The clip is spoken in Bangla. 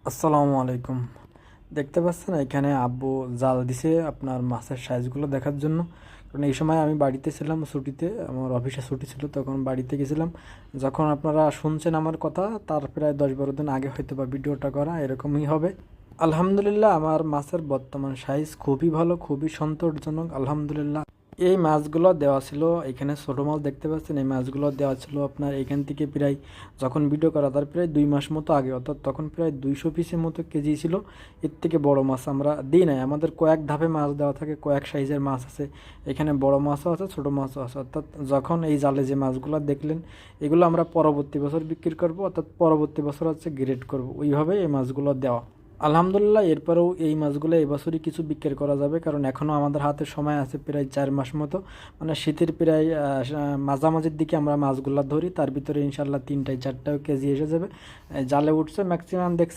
আসসালামু আলাইকুম। দেখতে পাচ্ছেন এখানে আব্বু জাল দিছে আপনার মাছের সাইজগুলো দেখার জন্য। কারণ এই সময় আমি বাড়িতে ছিলাম ছুটিতে, আমার অফিসে ছুটি ছিল, তখন বাড়িতে গেছিলাম। যখন আপনারা শুনছেন আমার কথা, তার প্রায় 10-12 দিন আগে হয়তো বা ভিডিওটা করা এরকমই হবে। আলহামদুলিল্লাহ, আমার মাছের বর্তমান সাইজ খুবই ভালো, খুবই সন্তোষজনক আলহামদুলিল্লাহ। এই মাছগুলো দেওয়া ছিল এখানে, ছোটো মাছ দেখতে পাচ্ছেন, এই মাছগুলো দেওয়া ছিল আপনার এখান থেকে প্রায়, যখন ভিডিও করা তার প্রায় 2 মাস মতো আগে, অর্থাৎ তখন প্রায় 200 পিসের মতো কেজি ছিল। এর থেকে বড় মাছ আমরা দিই নাই, আমাদের কয়েক ধাপে মাছ দেওয়া থাকে, কয়েক সাইজের মাছ আছে। এখানে বড় মাছও আছে, ছোটো মাছও আছে। অর্থাৎ যখন এই জালে যে মাছগুলো দেখলেন, এগুলো আমরা পরবর্তী বছর বিক্রি করব, অর্থাৎ পরবর্তী বছর হচ্ছে গ্রেড করব, ওইভাবে এই মাছগুলো দেওয়া। আলহামদুলিল্লাহ, এরপরেও এই মাছগুলো এবছরই কিছু বিক্রি করা যাবে, কারণ এখনও আমাদের হাতে সময় আছে প্রায় 4 মাস মতো। মানে শীতের প্রায় মাঝামাঝির দিকে আমরা মাছগুলো ধরি, তার ভিতরে ইনশাল্লাহ 3টা 4টাও কেজি এসে যাবে। জালে উঠছে ম্যাক্সিমাম দেখছি